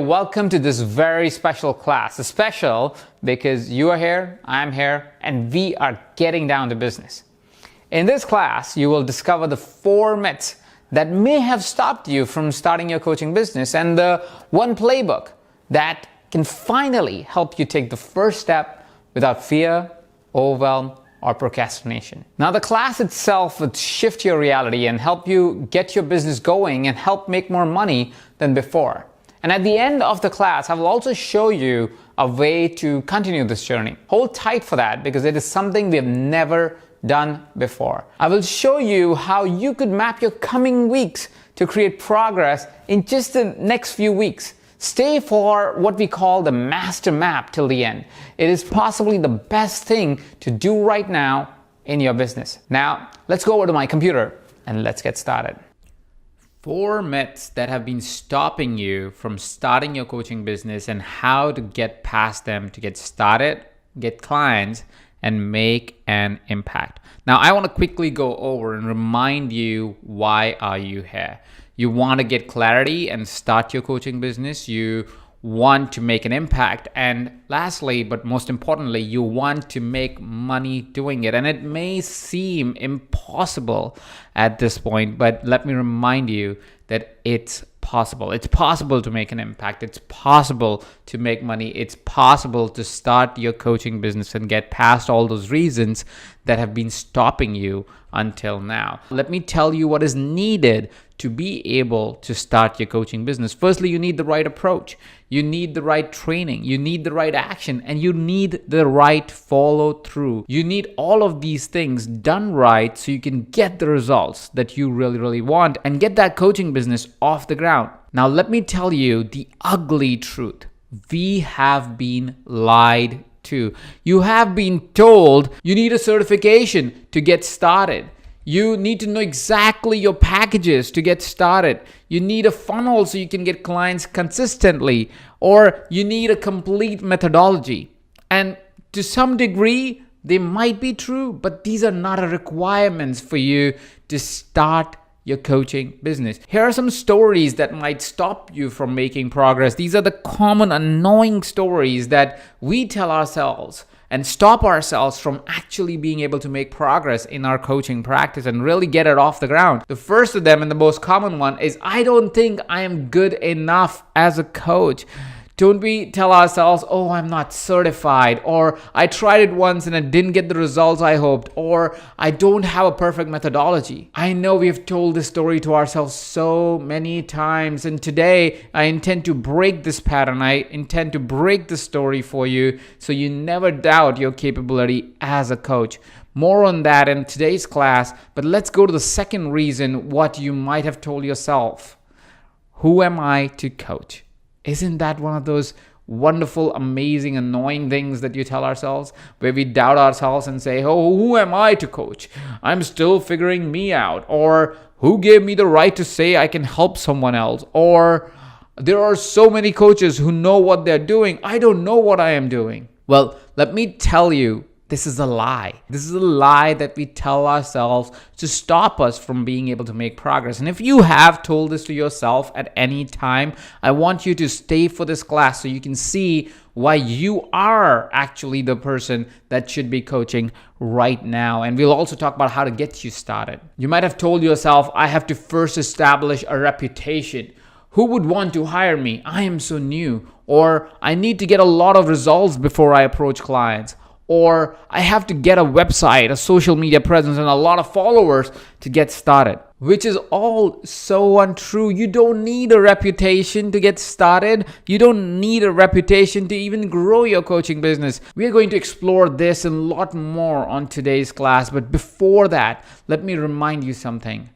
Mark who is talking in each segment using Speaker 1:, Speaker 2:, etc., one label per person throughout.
Speaker 1: welcome to this very special class. It's special because you are here, I'm here, and we are getting down to business. In this class, you will discover the 4 myths that may have stopped you from starting your coaching business and the one playbook that can finally help you take the first step without fear, overwhelm, or procrastination. Now, the class itself would shift your reality and help you get your business going and help make more money than before. And at the end of the class, I will also show you a way to continue this journey. Hold tight for that because it is something we have never done before. I will show you how you could map your coming weeks to create progress in just the next few weeks. Stay for what we call the master map till the end. It is possibly the best thing to do right now in your business. Now, let's go over to my computer and let's get started. 4 myths that have been stopping you from starting your coaching business and how to get past them to get started, get clients, and make an impact. Now, I want to quickly go over and remind you, why are you here? You want to get clarity and start your coaching business. You want to make an impact. And lastly, but most importantly, you want to make money doing it. And it may seem impossible at this point, but let me remind you that it's possible. It's possible to make an impact. It's possible to make money. It's possible to start your coaching business and get past all those reasons that have been stopping you until now. Let me tell you what is needed to be able to start your coaching business. Firstly, you need the right approach. You need the right training. You need the right action, and you need the right follow through. You need all of these things done right so you can get the results that you really want and get that coaching business off the ground. Now, let me tell you the ugly truth. We have been lied to. You have been told you need a certification to get started. You need to know exactly your packages to get started. You need a funnel so you can get clients consistently, or you need a complete methodology. And to some degree, they might be true, but these are not requirements for you to start your coaching business. Here are some stories that might stop you from making progress. These are the common annoying stories that we tell ourselves and stop ourselves from actually being able to make progress in our coaching practice and really get it off the ground. The first of them, and the most common one, is I don't think I am good enough as a coach. Don't we tell ourselves, oh, I'm not certified, or I tried it once and I didn't get the results I hoped, or I don't have a perfect methodology. I know we have told this story to ourselves so many times, and today I intend to break this pattern. I intend to break the story for you so you never doubt your capability as a coach. More on that in today's class, but let's go to the second reason what you might have told yourself. Who am I to coach? Isn't that one of those wonderful, amazing, annoying things that you tell ourselves, where we doubt ourselves and say, oh, who am I to coach? I'm still figuring me out. Or who gave me the right to say I can help someone else? Or there are so many coaches who know what they're doing. I don't know what I am doing. Well, let me tell you, this is a lie. This is a lie that we tell ourselves to stop us from being able to make progress. And if you have told this to yourself at any time, I want you to stay for this class so you can see why you are actually the person that should be coaching right now. And we'll also talk about how to get you started. You might have told yourself, I have to first establish a reputation. Who would want to hire me? I am so new. Or I need to get a lot of results before I approach clients. Or I have to get a website, a social media presence, and a lot of followers to get started, which is all so untrue. You don't need a reputation to get started. You don't need a reputation to even grow your coaching business. We are going to explore this and a lot more on today's class. But before that, let me remind you something.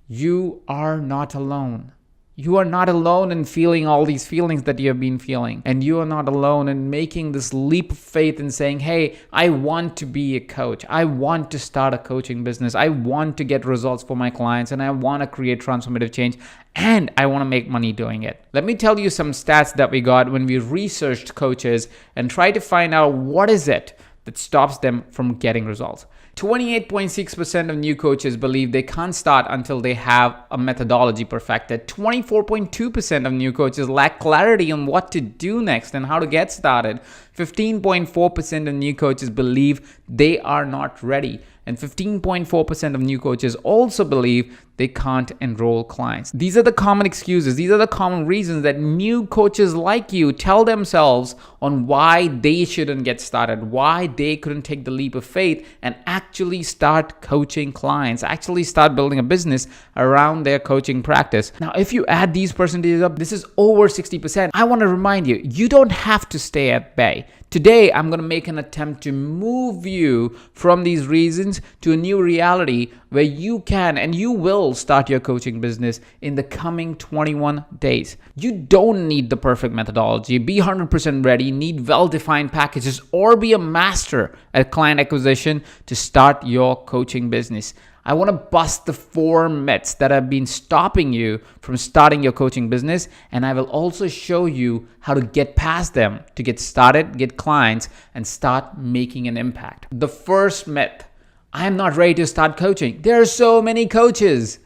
Speaker 1: You are not alone. You are not alone in feeling all these feelings that you have been feeling. And you are not alone in making this leap of faith and saying, hey, I want to be a coach. I want to start a coaching business. I want to get results for my clients, and I want to create transformative change, and I want to make money doing it. Let me tell you some stats that we got when we researched coaches and tried to find out what is it that stops them from getting results. 28.6% of new coaches believe they can't start until they have a methodology perfected. 24.2% of new coaches lack clarity on what to do next and how to get started. 15.4% of new coaches believe they are not ready. And 15.4% of new coaches also believe they can't enroll clients. These are the common excuses. These are the common reasons that new coaches like you tell themselves on why they shouldn't get started, why they couldn't take the leap of faith and actually start coaching clients, actually start building a business around their coaching practice. Now, if you add these percentages up, this is over 60%. I want to remind you, you don't have to stay at bay. Today, I'm going to make an attempt to move you from these reasons to a new reality where you can and you will start your coaching business in the coming 21 days. You don't need the perfect methodology, be 100% ready, need well-defined packages, or be a master at client acquisition to start your coaching business. I want to bust the 4 myths that have been stopping you from starting your coaching business, and I will also show you how to get past them to get started, get clients, and start making an impact. The first myth: I am not ready to start coaching. There are so many coaches.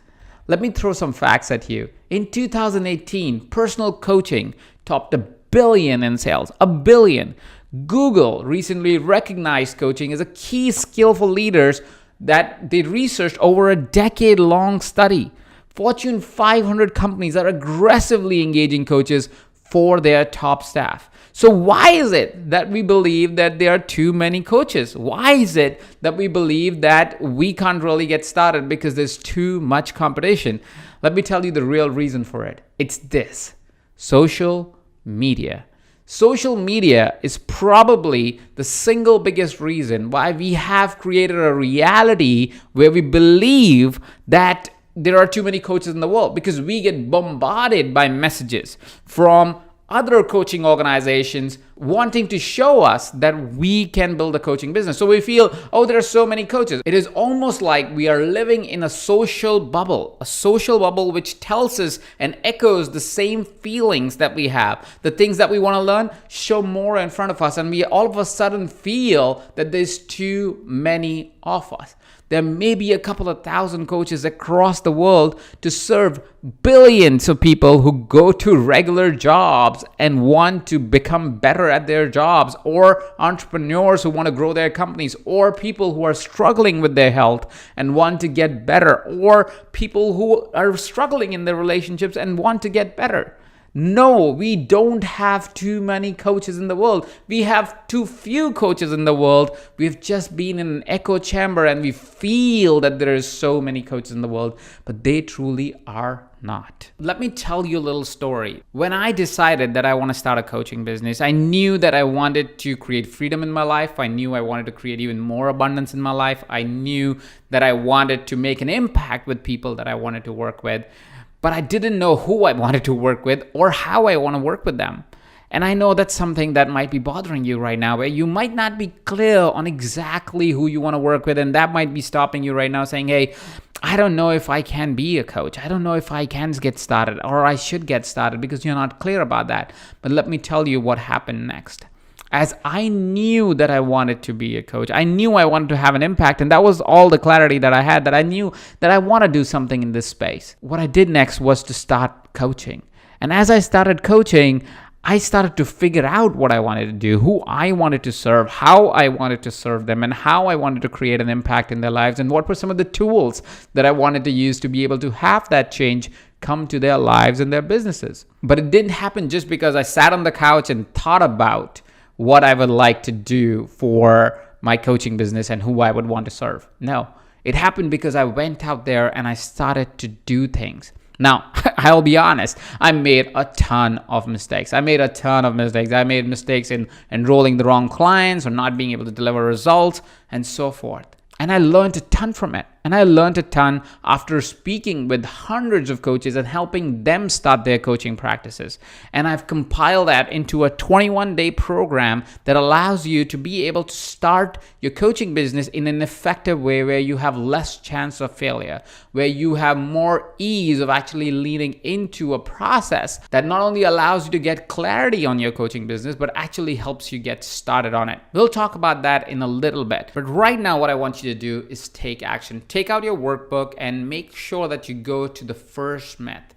Speaker 1: Let me throw some facts at you. In 2018, personal coaching topped $1 billion in sales. $1 billion. Google recently recognized coaching as a key skill for leaders that they researched over a decade-long study. Fortune 500 companies are aggressively engaging coaches for their top staff. So why is it that we believe that there are too many coaches? Why is it that we believe that we can't really get started because there's too much competition? Let me tell you the real reason for it. It's this: social media. Social media is probably the single biggest reason why we have created a reality where we believe that there are too many coaches in the world, because we get bombarded by messages from other coaching organizations wanting to show us that we can build a coaching business. So we feel, oh, there are so many coaches. It is almost like we are living in a social bubble which tells us and echoes the same feelings that we have. The things that we want to learn show more in front of us, and we all of a sudden feel that there's too many of us. There may be a couple of thousand coaches across the world to serve billions of people who go to regular jobs and want to become better at their jobs, or entrepreneurs who want to grow their companies, or people who are struggling with their health and want to get better, or people who are struggling in their relationships and want to get better. No, we don't have too many coaches in the world. We have too few coaches in the world. We've just been in an echo chamber and we feel that there is so many coaches in the world, but they truly are not. Let me tell you a little story. When I decided that I want to start a coaching business, I knew that I wanted to create freedom in my life. I knew I wanted to create even more abundance in my life. I knew that I wanted to make an impact with people that I wanted to work with. But I didn't know who I wanted to work with or how I want to work with them. And I know that's something that might be bothering you right now, where you might not be clear on exactly who you want to work with. And that might be stopping you right now, saying, hey, I don't know if I can be a coach. I don't know if I can get started, or I should get started, because you're not clear about that. But let me tell you what happened next. As I knew that I wanted to be a coach, I knew I wanted to have an impact, and that was all the clarity that I had, that I knew that I want to do something in this space. What I did next was to start coaching. And as I started coaching, I started to figure out what I wanted to do, who I wanted to serve, how I wanted to serve them, and how I wanted to create an impact in their lives, and what were some of the tools that I wanted to use to be able to have that change come to their lives and their businesses. But it didn't happen just because I sat on the couch and thought about what I would like to do for my coaching business and who I would want to serve. No, it happened because I went out there and I started to do things. Now, I'll be honest, I made a ton of mistakes. I made mistakes in enrolling the wrong clients or not being able to deliver results and so forth. And I learned a ton from it. And I learned a ton after speaking with hundreds of coaches and helping them start their coaching practices. And I've compiled that into a 21-day program that allows you to be able to start your coaching business in an effective way where you have less chance of failure, where you have more ease of actually leading into a process that not only allows you to get clarity on your coaching business, but actually helps you get started on it. We'll talk about that in a little bit. But right now, what I want you to do is take action. Take out your workbook and make sure that you go to the first myth.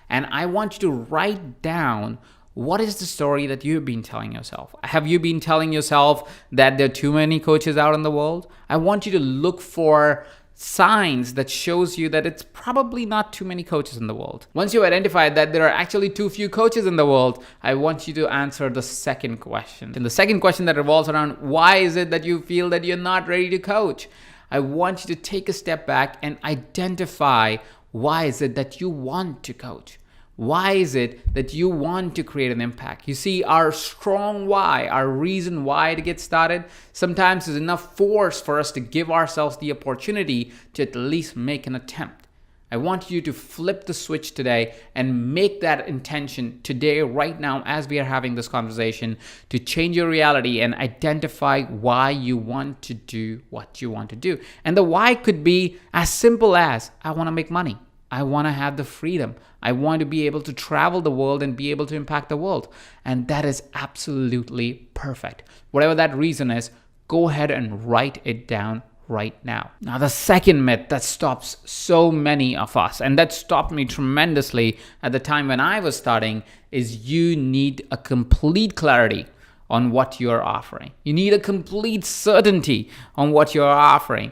Speaker 1: And I want you to write down, what is the story that you've been telling yourself? Have you been telling yourself that there are too many coaches out in the world? I want you to look for signs that shows you that it's probably not too many coaches in the world. Once you identify that there are actually too few coaches in the world, I want you to answer the second question. And the second question that revolves around, why is it that you feel that you're not ready to coach? I want you to take a step back and identify, why is it that you want to coach? Why is it that you want to create an impact? You see, our strong why, our reason why to get started, sometimes is enough force for us to give ourselves the opportunity to at least make an attempt. I want you to flip the switch today and make that intention today, right now, as we are having this conversation, to change your reality and identify why you want to do what you want to do. And the why could be as simple as, I want to make money. I want to have the freedom. I want to be able to travel the world and be able to impact the world. And that is absolutely perfect. Whatever that reason is, go ahead and write it down right now. Now, the second myth that stops so many of us, and that stopped me tremendously at the time when I was starting, is you need a complete clarity on what you're offering. You need a complete certainty on what you're offering.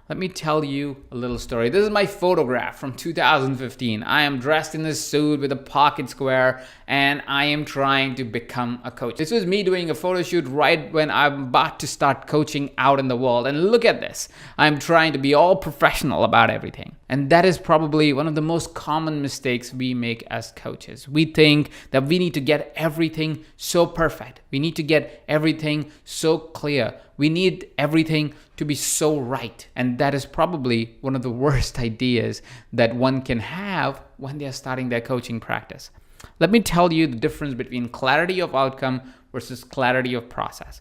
Speaker 1: Let me tell you a little story. This is my photograph from 2015. I am dressed in this suit with a pocket square, and I am trying to become a coach. This was me doing a photo shoot right when I'm about to start coaching out in the world. And look at this. I'm trying to be all professional about everything. And that is probably one of the most common mistakes we make as coaches. We think that we need to get everything so perfect. We need to get everything so clear. We need everything to be so right. And that is probably one of the worst ideas that one can have when they're starting their coaching practice. Let me tell you the difference between clarity of outcome versus clarity of process.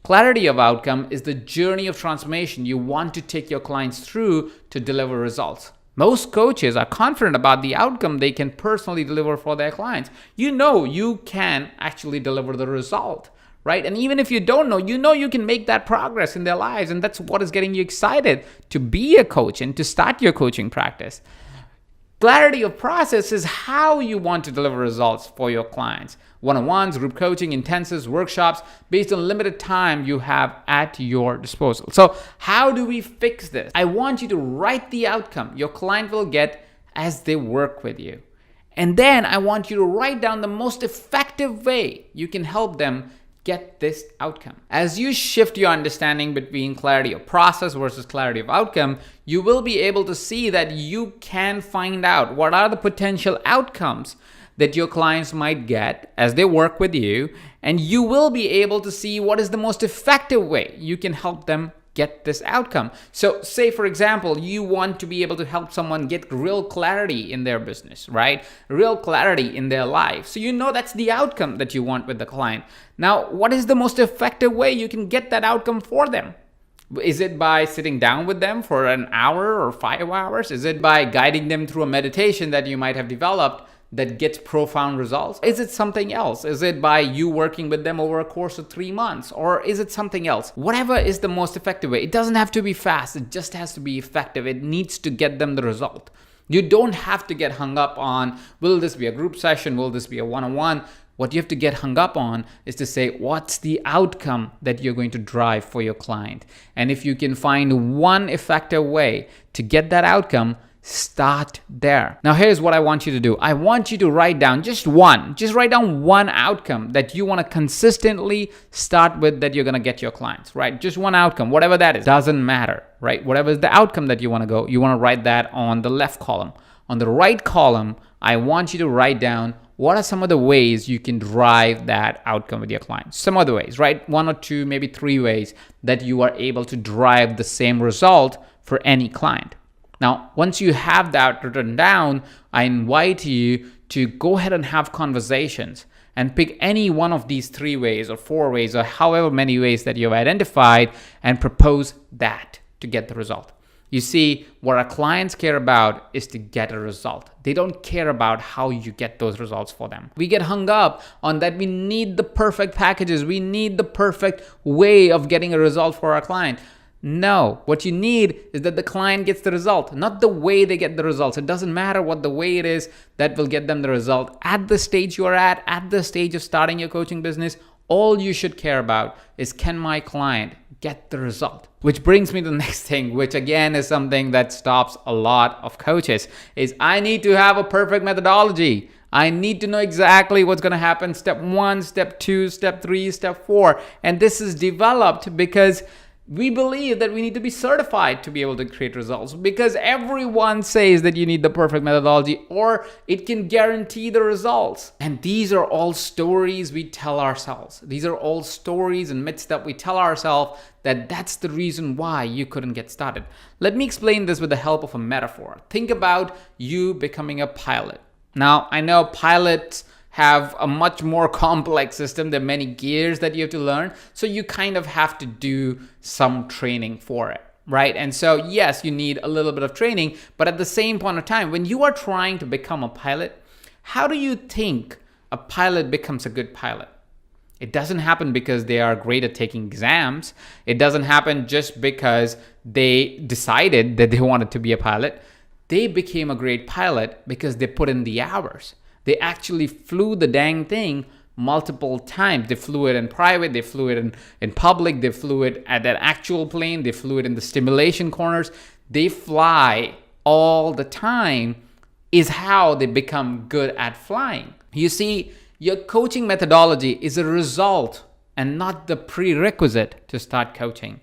Speaker 1: Clarity of outcome is the journey of transformation you want to take your clients through to deliver results. Most coaches are confident about the outcome they can personally deliver for their clients. You know you can actually deliver the result, right? And even if you don't know, you can make that progress in their lives. And that's what is getting you excited to be a coach and to start your coaching practice. Clarity of process is how you want to deliver results for your clients. One-on-ones, group coaching, intensives, workshops, based on limited time you have at your disposal. So how do we fix this? I want you to write the outcome your client will get as they work with you. And then I want you to write down the most effective way you can help them get this outcome. As you shift your understanding between clarity of process versus clarity of outcome, you will be able to see that you can find out what are the potential outcomes that your clients might get as they work with you, and you will be able to see what is the most effective way you can help them get this outcome. So say, for example, you want to be able to help someone get real clarity in their business, right? Real clarity in their life. So you know that's the outcome that you want with the client. Now, what is the most effective way you can get that outcome for them? Is it by sitting down with them for an hour or 5 hours? Is it by guiding them through a meditation that you might have developed that gets profound results? Is it something else? Is it by you working with them over a course of 3 months? Or is it something else? Whatever is the most effective way. It doesn't have to be fast. It just has to be effective. It needs to get them the result. You don't have to get hung up on, will this be a group session? Will this be a one-on-one? What you have to get hung up on is to say, what's the outcome that you're going to drive for your client? And if you can find one effective way to get that outcome, start there. Now, here's what I want you to do. I want you to write down just write down one outcome that you want to consistently start with that you're going to get your clients, right? Just one outcome, whatever that is, doesn't matter, right? Whatever is the outcome that you want to go, you want to write that on the left column. On the right column, I want you to write down what are some of the ways you can drive that outcome with your clients. Some other ways, right? 1 or 2, maybe 3 ways that you are able to drive the same result for any client. Now, once you have that written down, I invite you to go ahead and have conversations and pick any one of these 3 ways or 4 ways or however many ways that you've identified and propose that to get the result. You see, what our clients care about is to get a result. They don't care about how you get those results for them. We get hung up on that we need the perfect packages. We need the perfect way of getting a result for our client. No, what you need is that the client gets the result, not the way they get the results. It doesn't matter what the way it is that will get them the result. At the stage you are at the stage of starting your coaching business, all you should care about is, can my client get the result? Which brings me to the next thing, which again is something that stops a lot of coaches, is I need to have a perfect methodology. I need to know exactly what's going to happen. Step 1, step 2, step 3, step 4. And this is developed because we believe that we need to be certified to be able to create results, because everyone says that you need the perfect methodology or it can guarantee the results. And these are all stories we tell ourselves. These are all stories and myths that we tell ourselves that's the reason why you couldn't get started. Let me explain this with the help of a metaphor. Think about you becoming a pilot. Now, I know pilots have a much more complex system. There are many gears that you have to learn. So you kind of have to do some training for it, right? And so yes, you need a little bit of training, but at the same point of time, when you are trying to become a pilot, how do you think a pilot becomes a good pilot? It doesn't happen because they are great at taking exams. It doesn't happen just because they decided that they wanted to be a pilot. They became a great pilot because they put in the hours. They actually flew the dang thing multiple times. They flew it in private, they flew it in public, they flew it at an actual plane, they flew it in the stimulation corners. They fly all the time is how they become good at flying. You see, your coaching methodology is a result and not the prerequisite to start coaching.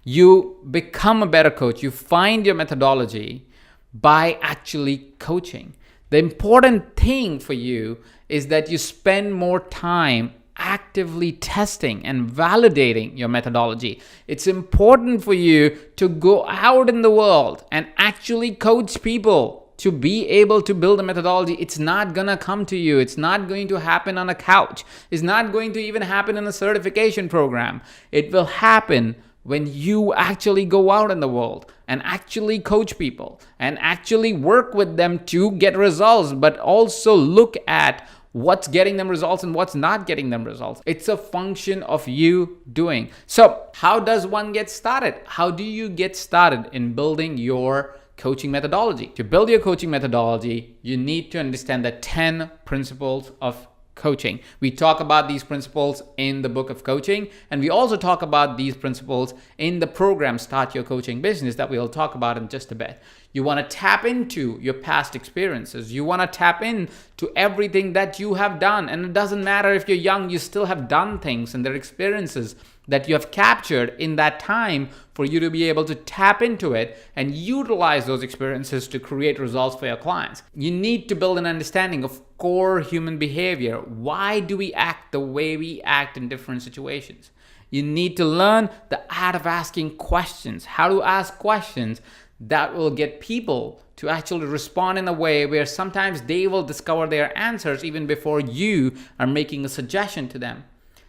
Speaker 1: You become a better coach. You find your methodology by actually coaching. The important thing for you is that you spend more time actively testing and validating your methodology. It's important for you to go out in the world and actually coach people to be able to build a methodology. It's not gonna come to you. It's not going to happen on a couch. It's not going to even happen in a certification program. It will happen when you actually go out in the world and actually coach people and actually work with them to get results, but also look at what's getting them results and what's not getting them results. It's a function of you doing. So how does one get started? How do you get started in building your coaching methodology? To build your coaching methodology, you need to understand the 10 principles of coaching. We talk about these principles in the book of coaching, and we also talk about these principles in the program Start Your Coaching Business that we'll talk about in just a bit. You want to tap into your past experiences. You want to tap into everything that you have done. And it doesn't matter if you're young, you still have done things, and there are experiences that you have captured in that time for you to be able to tap into it and utilize those experiences to create results for your clients. You need to build an understanding of core human behavior. Why do we act the way we act in different situations? You need to learn the art of asking questions, how to ask questions that will get people to actually respond in a way where sometimes they will discover their answers even before you are making a suggestion to them.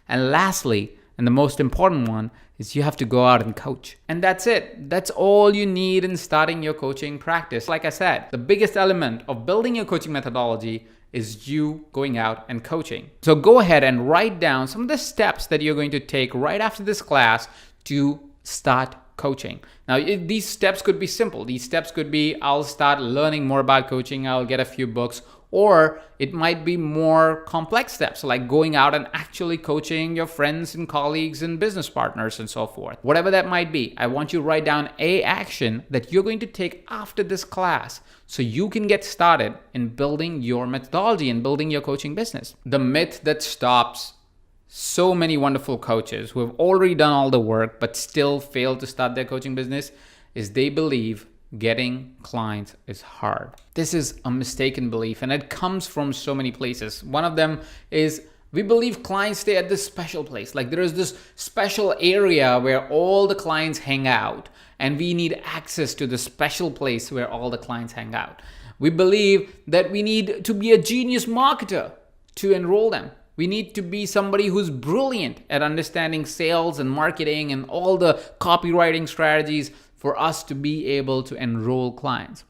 Speaker 1: And lastly, and the most important one, is you have to go out and coach. And that's it. That's all you need in starting your coaching practice. Like I said, the biggest element of building your coaching methodology is you going out and coaching. So go ahead and write down some of the steps that you're going to take right after this class to start coaching. Now, these steps could be simple. These steps could be, I'll start learning more about coaching, I'll get a few books, or it might be more complex steps like going out and actually coaching your friends and colleagues and business partners and so forth. Whatever that might be, I want you to write down an action that you're going to take after this class so you can get started in building your methodology and building your coaching business. The myth that stops so many wonderful coaches who have already done all the work but still fail to start their coaching business is they believe getting clients is hard. This is a mistaken belief, and it comes from so many places. One of them is We believe clients stay at this special place. Like there is this special area where all the clients hang out, and we need access to the special place where all the clients hang out. We believe that we need to be a genius marketer to enroll them. We need to be somebody who's brilliant at understanding sales and marketing and all the copywriting strategies for us to be able to enroll clients.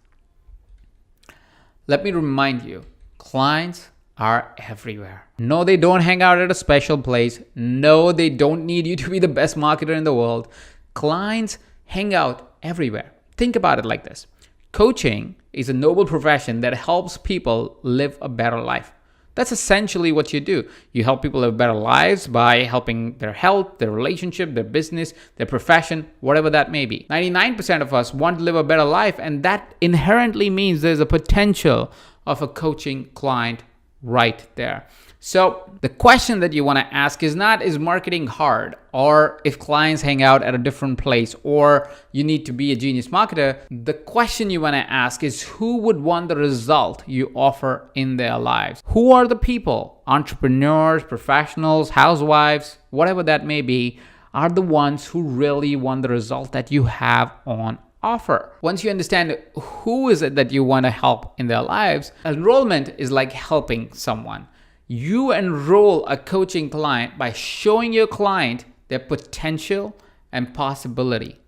Speaker 1: Let me remind you, clients are everywhere. No, they don't hang out at a special place. No, they don't need you to be the best marketer in the world. Clients hang out everywhere. Think about it like this. Coaching is a noble profession that helps people live a better life. That's essentially what you do. You help people live better lives by helping their health, their relationship, their business, their profession, whatever that may be. 99% of us want to live a better life, and that inherently means there's a potential of a coaching client right there. So the question that you want to ask is not, is marketing hard, or if clients hang out at a different place, or you need to be a genius marketer. The question you want to ask is, who would want the result you offer in their lives? Who are the people, entrepreneurs, professionals, housewives, whatever that may be, are the ones who really want the result that you have on offer? Once you understand who is it that you want to help in their lives, enrollment is like helping someone. You enroll a coaching client by showing your client their potential and possibility.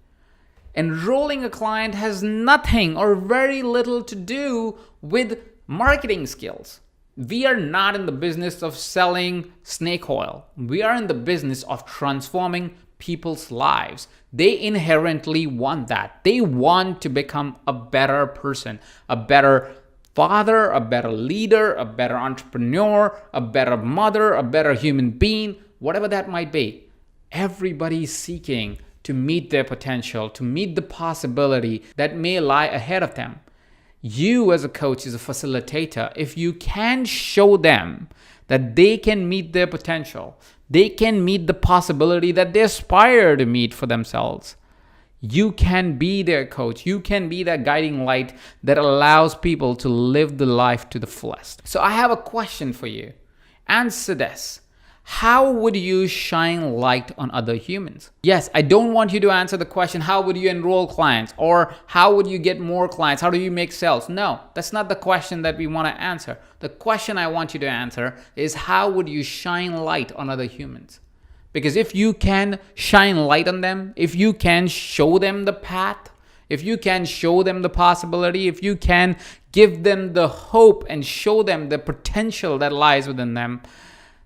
Speaker 1: Enrolling a client has nothing or very little to do with marketing skills. We are not in the business of selling snake oil. We are in the business of transforming people's lives. They inherently want that. They want to become a better person, a better father, a better leader, a better entrepreneur, a better mother, a better human being, whatever that might be. Everybody's seeking to meet their potential, to meet the possibility that may lie ahead of them. You as a coach is a facilitator. If you can show them that they can meet their potential, they can meet the possibility that they aspire to meet for themselves, you can be their coach. You can be that guiding light that allows people to live the life to the fullest. So I have a question for you. Answer this. How would you shine light on other humans? Yes, I don't want you to answer the question, how would you enroll clients? Or how would you get more clients? How do you make sales? No, that's not the question that we want to answer. The question I want you to answer is, how would you shine light on other humans? Because if you can shine light on them, if you can show them the path, if you can show them the possibility, if you can give them the hope and show them the potential that lies within them,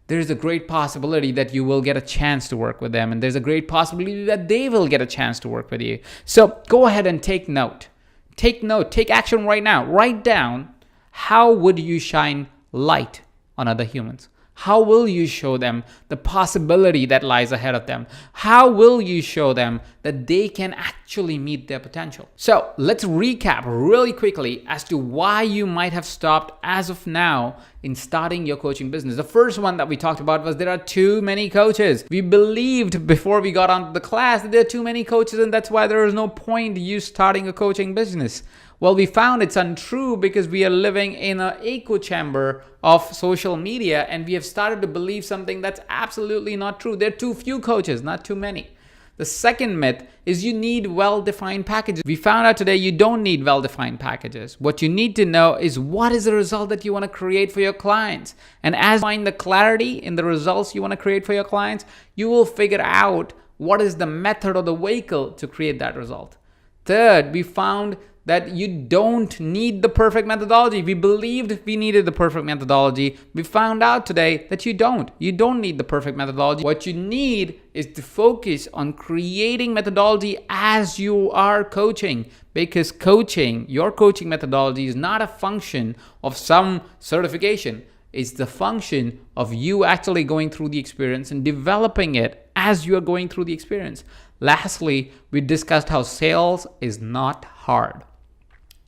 Speaker 1: there's a great possibility that you will get a chance to work with them. And there's a great possibility that they will get a chance to work with you. So go ahead and take note. Take note. Take action right now. Write down, how would you shine light on other humans? How will you show them the possibility that lies ahead of them? How will you show them that they can actually meet their potential? So let's recap really quickly as to why you might have stopped as of now in starting your coaching business. The first one that we talked about was there are too many coaches. We believed before we got onto the class that there are too many coaches, and that's why there is no point you starting a coaching business. Well, we found it's untrue because we are living in an echo chamber of social media, and we have started to believe something that's absolutely not true. There are too few coaches, not too many. The second myth is you need well-defined packages. We found out today you don't need well-defined packages. What you need to know is, what is the result that you want to create for your clients? And as you find the clarity in the results you want to create for your clients, you will figure out what is the method or the vehicle to create that result. Third, we found that you don't need the perfect methodology. We believed we needed the perfect methodology. We found out today that you don't. You don't need the perfect methodology. What you need is to focus on creating methodology as you are coaching, because coaching, your coaching methodology, is not a function of some certification. It's the function of you actually going through the experience and developing it as you are going through the experience. Lastly, we discussed how sales is not hard.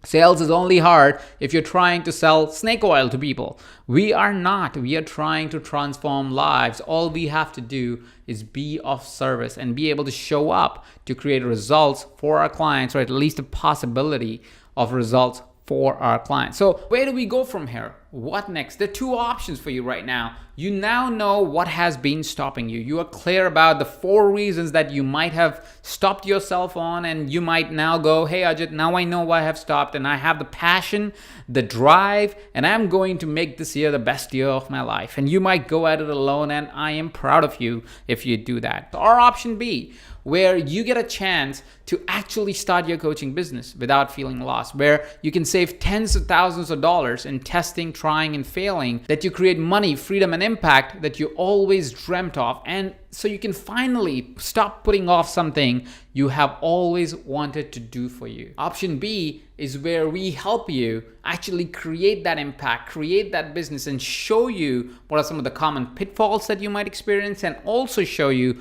Speaker 1: Sales is only hard if you're trying to sell snake oil to people. We are not. We are trying to transform lives. All we have to do is be of service and be able to show up to create results for our clients, or at least a possibility of results for our clients. So where do we go from here? what next? There are two options for you right now. You now know what has been stopping you. You are clear about the 4 reasons that you might have stopped yourself on, and you might now go, hey Ajit, now I know why I have stopped, and I have the passion, the drive, and I'm going to make this year the best year of my life. And you might go at it alone, and I am proud of you if you do that. Or option B, where you get a chance to actually start your coaching business without feeling lost, where you can save tens of thousands of dollars in testing, trying, and failing, that you create money, freedom, and impact that you always dreamt of, and so you can finally stop putting off something you have always wanted to do for you. Option B is where we help you actually create that impact, create that business, and show you what are some of the common pitfalls that you might experience, and also show you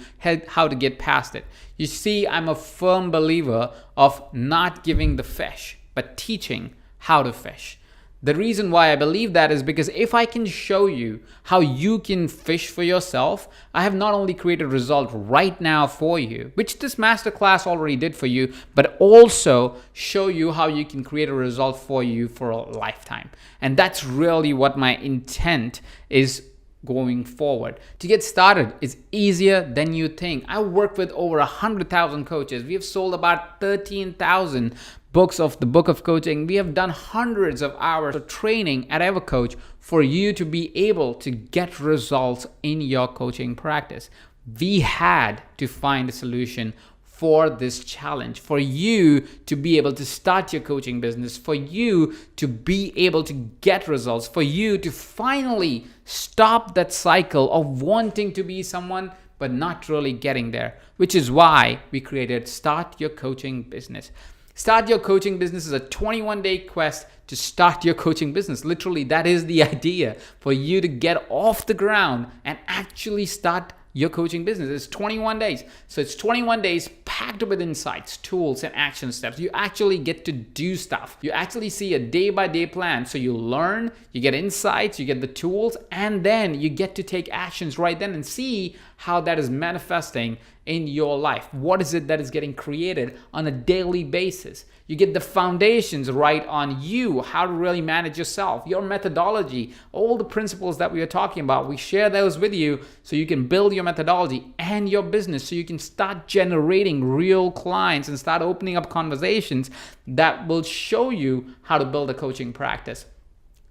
Speaker 1: how to get past it. You see, I'm a firm believer of not giving the fish, but teaching how to fish. The reason why I believe that is because if I can show you how you can fish for yourself, I have not only created a result right now for you, which this masterclass already did for you, but also show you how you can create a result for you for a lifetime. And that's really what my intent is going forward. To get started is easier than you think. I work with over 100,000 coaches. We have sold about 13,000 books of the Book of Coaching. We have done hundreds of hours of training at EverCoach for you to be able to get results in your coaching practice. We had to find a solution for this challenge, for you to be able to start your coaching business, for you to be able to get results, for you to finally stop that cycle of wanting to be someone but not really getting there, which is why we created Start Your Coaching Business. Start Your Coaching Business is a 21-day quest to start your coaching business. Literally, that is the idea, for you to get off the ground and actually start your coaching business. It's 21 days. So it's 21 days packed with insights, tools, and action steps. You actually get to do stuff. You actually see a day-by-day plan. So you learn, you get insights, you get the tools, and then you get to take actions right then and see how that is manifesting in your life. What is it that is getting created on a daily basis? You get the foundations right on you, how to really manage yourself, your methodology, all the principles that we are talking about. We share those with you so you can build your methodology and your business, so you can start generating real clients and start opening up conversations that will show you how to build a coaching practice.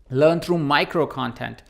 Speaker 1: Learn through micro content,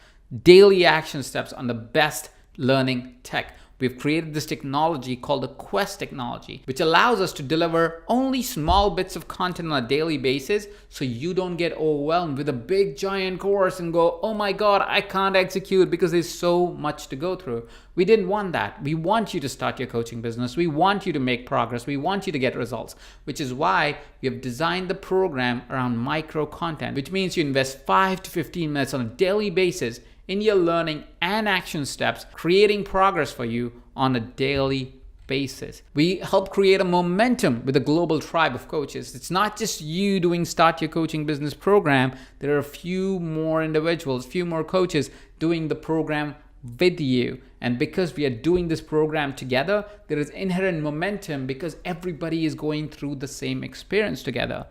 Speaker 1: daily action steps on the best learning tech. We've created this technology called the Quest technology, which allows us to deliver only small bits of content on a daily basis, so you don't get overwhelmed with a big giant course and go, oh my God, I can't execute because there's so much to go through. We didn't want that. We want you to start your coaching business. We want you to make progress. We want you to get results, which is why we have designed the program around micro content, which means you invest 5 to 15 minutes on a daily basis in your learning and action steps, creating progress for you on a daily basis. We help create a momentum with a global tribe of coaches. It's not just you doing Start Your Coaching Business program. There are a few more individuals, few more coaches doing the program with you. And because we are doing this program together, there is inherent momentum because everybody is going through the same experience together.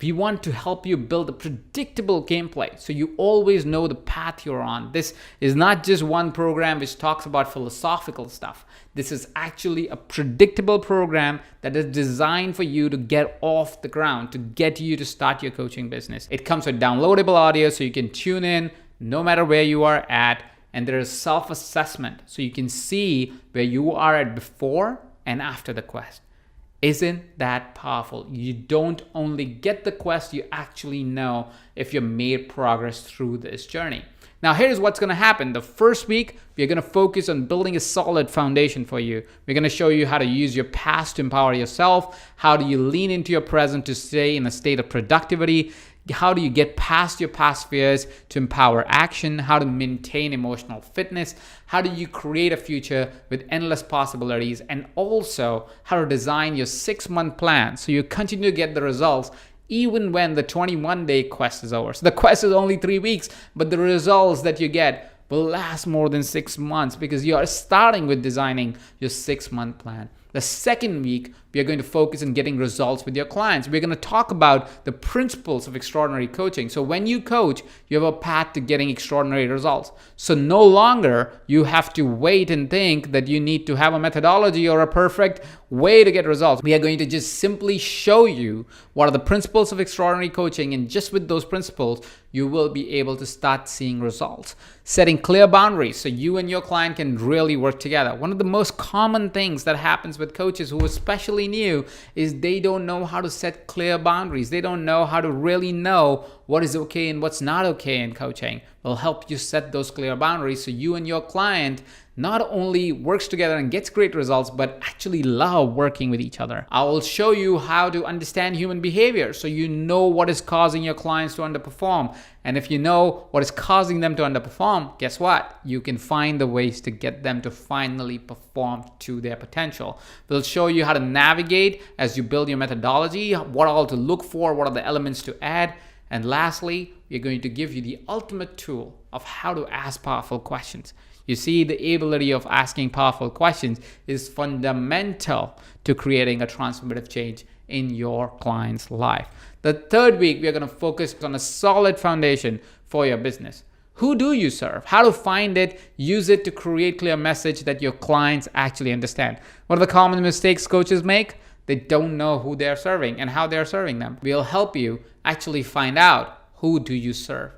Speaker 1: We want to help you build a predictable gameplay so you always know the path you're on. This is not just one program which talks about philosophical stuff. This is actually a predictable program that is designed for you to get off the ground, to get you to start your coaching business. It comes with downloadable audio so you can tune in no matter where you are at, and there is self-assessment so you can see where you are at before and after the quest. Isn't that powerful? You don't only get the quest, you actually know if you made progress through this journey. Now, here's what's going to happen. The first week, we're going to focus on building a solid foundation for you. We're going to show you how to use your past to empower yourself. How do you lean into your present to stay in a state of productivity? How do you get past your past fears to empower action? How to maintain emotional fitness? How do you create a future with endless possibilities? And also how to design your 6-month plan so you continue to get the results even when the 21-day quest is over. So the quest is only 3 weeks, but the results that you get will last more than 6 months because you are starting with designing your 6-month plan. The second week, we are going to focus on getting results with your clients. We're going to talk about the principles of extraordinary coaching. So when you coach, you have a path to getting extraordinary results. So no longer you have to wait and think that you need to have a methodology or a perfect way to get results. We are going to just simply show you what are the principles of extraordinary coaching, and just with those principles, you will be able to start seeing results. Setting clear boundaries so you and your client can really work together. One of the most common things that happens with coaches who are especially new is they don't know how to set clear boundaries. They don't know how to really know what is okay and what's not okay in coaching. We'll help you set those clear boundaries so you and your client not only works together and gets great results, but actually love working with each other. I will show you how to understand human behavior so you know what is causing your clients to underperform. And if you know what is causing them to underperform, guess what? You can find the ways to get them to finally perform to their potential. We'll show you how to navigate as you build your methodology, what all to look for, what are the elements to add. And lastly, we're going to give you the ultimate tool of how to ask powerful questions. You see, the ability of asking powerful questions is fundamental to creating a transformative change in your client's life. The third week, we're going to focus on a solid foundation for your business. Who do you serve? How to find it, use it to create clear message that your clients actually understand. What are the common mistakes coaches make? They don't know who they're serving and how they're serving them. We'll help you actually find out who do you serve.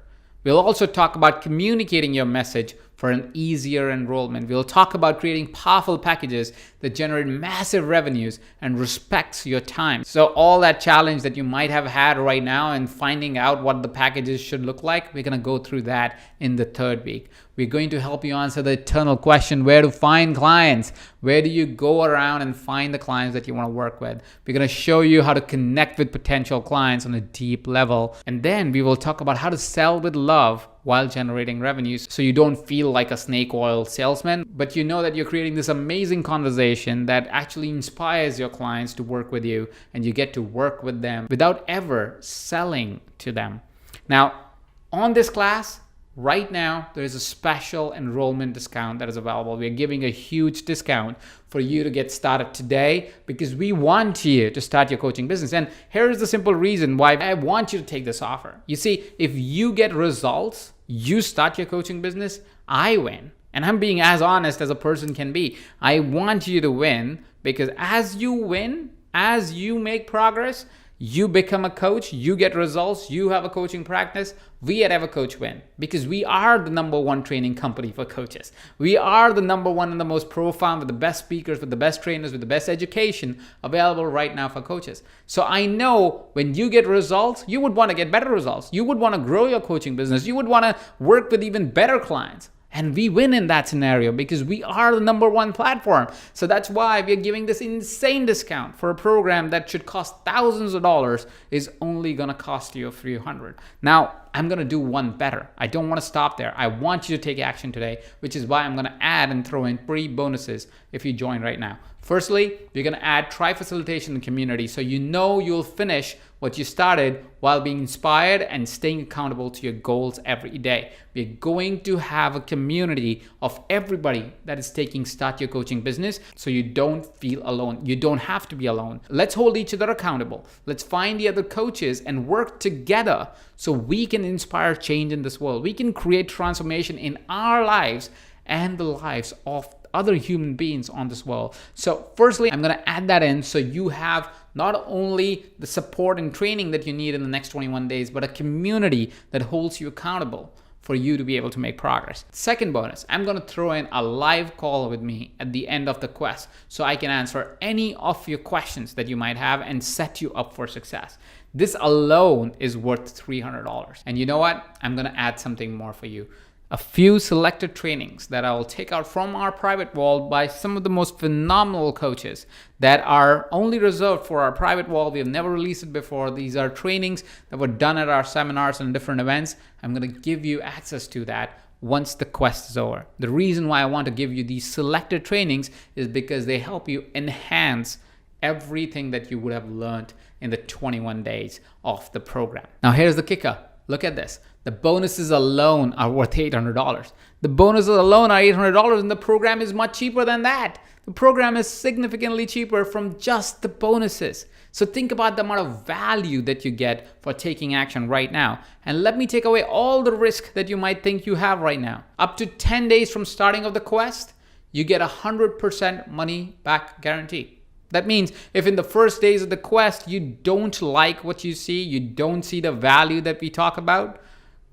Speaker 1: We'll also talk about communicating your message for an easier enrollment. We'll talk about creating powerful packages that generate massive revenues and respects your time. So all that challenge that you might have had right now and finding out what the packages should look like, we're going to go through that in the third week. We're going to help you answer the eternal question, where to find clients. Where do you go around and find the clients that you want to work with? We're going to show you how to connect with potential clients on a deep level. And then we will talk about how to sell with love while generating revenues, so you don't feel like a snake oil salesman, but you know that you're creating this amazing conversation that actually inspires your clients to work with you, and you get to work with them without ever selling to them. Now, on this class, right now, there is a special enrollment discount that is available. We're giving a huge discount for you to get started today because we want you to start your coaching business. And here is the simple reason why I want you to take this offer. You see, if you get results, you start your coaching business, I win. And I'm being as honest as a person can be. I want you to win because as you win, as you make progress, you become a coach, you get results, you have a coaching practice, we at EverCoach win because we are the #1 training company for coaches. We are the #1 and the most profound with the best speakers, with the best trainers, with the best education available right now for coaches. So I know when you get results, you would want to get better results. You would want to grow your coaching business. You would want to work with even better clients. And we win in that scenario because we are the #1 platform. So that's why we're giving this insane discount for a program that should cost thousands of dollars is only going to cost you a few hundred. Now, I'm going to do one better. I don't want to stop there. I want you to take action today, which is why I'm going to add and throw in 3 bonuses if you join right now. Firstly, we're going to add tri-facilitation and community so you know you'll finish what you started while being inspired and staying accountable to your goals every day. We're going to have a community of everybody that is taking Start Your Coaching Business so you don't feel alone. You don't have to be alone. Let's hold each other accountable. Let's find the other coaches and work together so we can inspire change in this world. We can create transformation in our lives and the lives of other human beings on this world. So firstly, I'm going to add that in so you have not only the support and training that you need in the next 21 days, but a community that holds you accountable for you to be able to make progress. Second bonus, I'm going to throw in a live call with me at the end of the quest so I can answer any of your questions that you might have and set you up for success. This alone is worth $300. And you know what? I'm going to add something more for you. A few selected trainings that I will take out from our private vault by some of the most phenomenal coaches that are only reserved for our private vault. We have never released it before. These are trainings that were done at our seminars and different events. I'm going to give you access to that once the quest is over. The reason why I want to give you these selected trainings is because they help you enhance everything that you would have learned in the 21 days of the program. Now here's the kicker. look at this. The bonuses alone are worth $800. The bonuses alone are $800, and the program is much cheaper than that. The program is significantly cheaper from just the bonuses. So think about the amount of value that you get for taking action right now. And let me take away all the risk that you might think you have right now. Up to 10 days from starting of the quest, you get 100% money back guarantee. That means if in the first days of the quest you don't like what you see, you don't see the value that we talk about,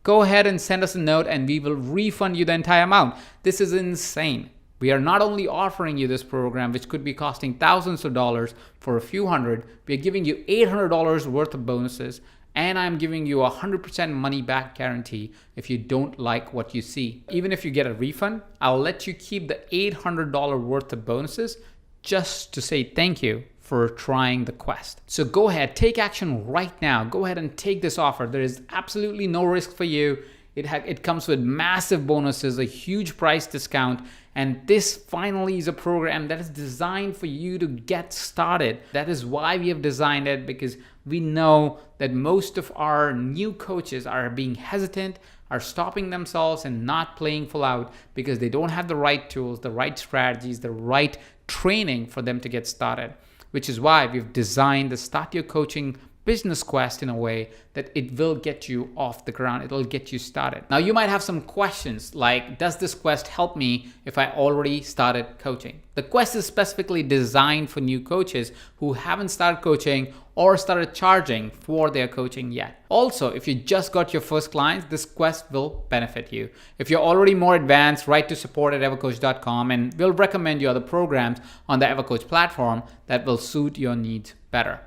Speaker 1: go ahead and send us a note and we will refund you the entire amount. This is insane. We are not only offering you this program, which could be costing thousands of dollars for a few hundred, we are giving you $800 worth of bonuses, and I'm giving you 100% money back guarantee if you don't like what you see. Even if you get a refund, I'll let you keep the $800 worth of bonuses just to say thank you for trying the quest. So go ahead, take action right now. Go ahead and take this offer. There is absolutely no risk for you. It comes with massive bonuses, a huge price discount, and this finally is a program that is designed for you to get started. That is why we have designed it, because we know that most of our new coaches are being hesitant, are stopping themselves and not playing full out because they don't have the right tools, the right strategies, the right training for them to get started. Which is why we've designed the Start Your Coaching Business Quest in a way that it will get you off the ground. It'll get you started. Now you might have some questions like, does this quest help me if I already started coaching? The quest is specifically designed for new coaches who haven't started coaching or started charging for their coaching yet. Also, if you just got your first clients, this quest will benefit you. If you're already more advanced, write to support@evercoach.com and we'll recommend you other programs on the EverCoach platform that will suit your needs better.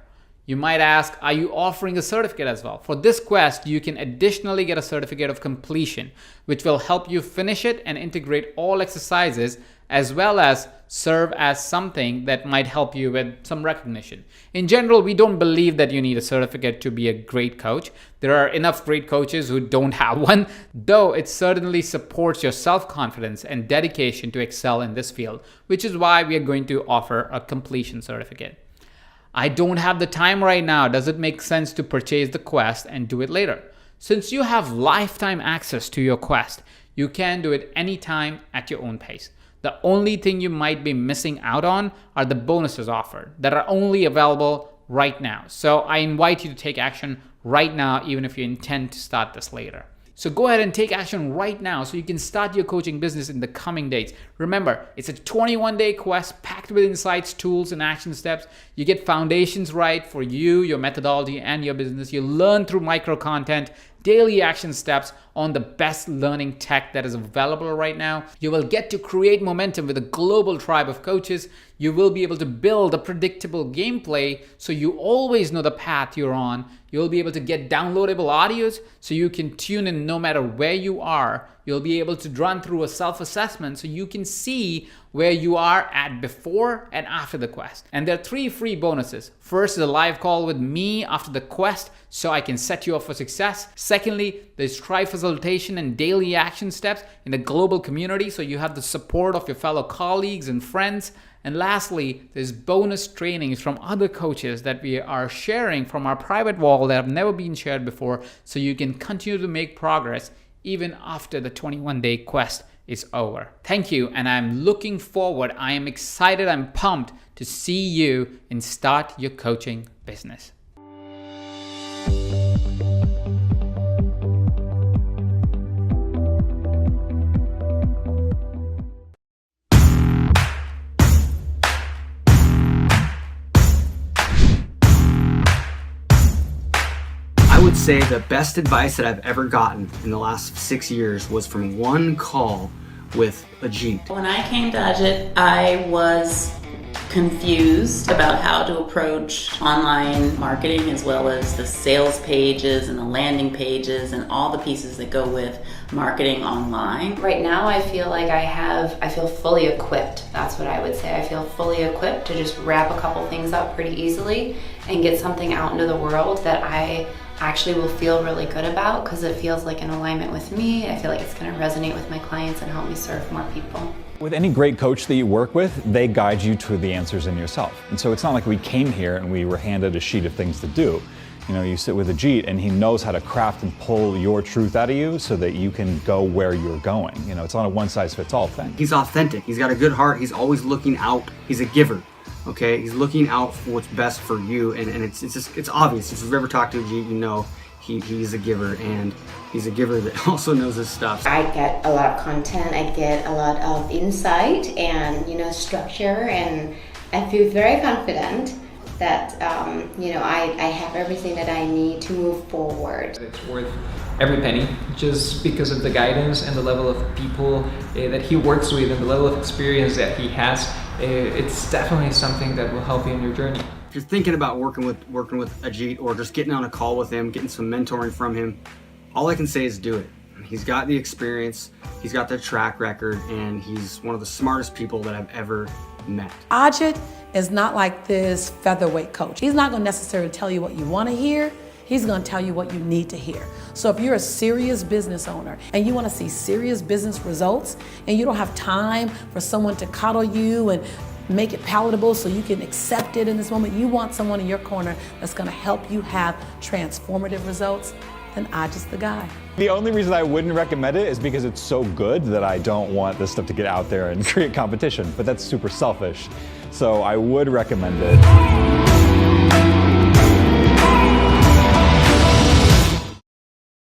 Speaker 1: You might ask, are you offering a certificate as well? For this quest, you can additionally get a certificate of completion, which will help you finish it and integrate all exercises, as well as serve as something that might help you with some recognition. In general, we don't believe that you need a certificate to be a great coach. There are enough great coaches who don't have one, though it certainly supports your self-confidence and dedication to excel in this field, which is why we are going to offer a completion certificate. I don't have the time right now. Does it make sense to purchase the quest and do it later? Since you have lifetime access to your quest, you can do it anytime at your own pace. The only thing you might be missing out on are the bonuses offered that are only available right now. So I invite you to take action right now, even if you intend to start this later. So go ahead and take action right now so you can start your coaching business in the coming days. Remember, it's a 21-day quest packed with insights, tools, and action steps. You get foundations right for you, your methodology, and your business. You learn through micro content, daily action steps on the best learning tech that is available right now. You will get to create momentum with a global tribe of coaches. You will be able to build a predictable gameplay so you always know the path you're on. You'll be able to get downloadable audios so you can tune in no matter where you are. You'll be able to run through a self-assessment so you can see where you are at before and after the quest. And there are 3 free bonuses. First is a live call with me after the quest so I can set you up for success. Secondly, there's tribe facilitation and daily action steps in the global community so you have the support of your fellow colleagues and friends. And lastly, there's bonus trainings from other coaches that we are sharing from our private wall that have never been shared before so you can continue to make progress even after the 21-day quest is over. Thank you, and I'm looking forward. I am excited, I'm pumped to see you and start your coaching business.
Speaker 2: I would say the best advice that I've ever gotten in the last 6 years was from one call with Ajit.
Speaker 3: When I came to Ajit, I was confused about how to approach online marketing as well as the sales pages and the landing pages and all the pieces that go with marketing online.
Speaker 4: Right now I feel like I feel fully equipped. That's what I would say. I feel fully equipped to just wrap a couple things up pretty easily and get something out into the world that I actually will feel really good about because it feels like in alignment with me. I feel like it's going to resonate with my clients and help me serve more people.
Speaker 5: With any great coach that you work with, they guide you to the answers in yourself. And so it's not like we came here and we were handed a sheet of things to do. You know, you sit with Ajit and he knows how to craft and pull your truth out of you so that you can go where you're going. You know, it's not a one-size-fits-all thing.
Speaker 2: He's authentic. He's got a good heart. He's always looking out. He's a giver. Okay, he's looking out for what's best for you, and it's obvious. If you've ever talked to Ajit, you know he's a giver, and he's a giver that also knows his stuff.
Speaker 6: I get a lot of content. I get a lot of insight and structure, and I feel very confident that I have everything that I need to move forward.
Speaker 7: It's worth every penny just because of the guidance and the level of people that he works with and the level of experience that he has. It's definitely something that will help you in your journey.
Speaker 2: If you're thinking about working with Ajit or just getting on a call with him, getting some mentoring from him, all I can say is do it. He's got the experience, he's got the track record, and he's one of the smartest people that I've ever met.
Speaker 8: Ajit is not like this featherweight coach. He's not going to necessarily tell you what you want to hear. He's going to tell you what you need to hear. So if you're a serious business owner and you want to see serious business results and you don't have time for someone to coddle you and make it palatable so you can accept it in this moment, you want someone in your corner that's going to help you have transformative results, then Ajit's the guy.
Speaker 5: The only reason I wouldn't recommend it is because it's so good that I don't want this stuff to get out there and create competition, but that's super selfish. So I would recommend it.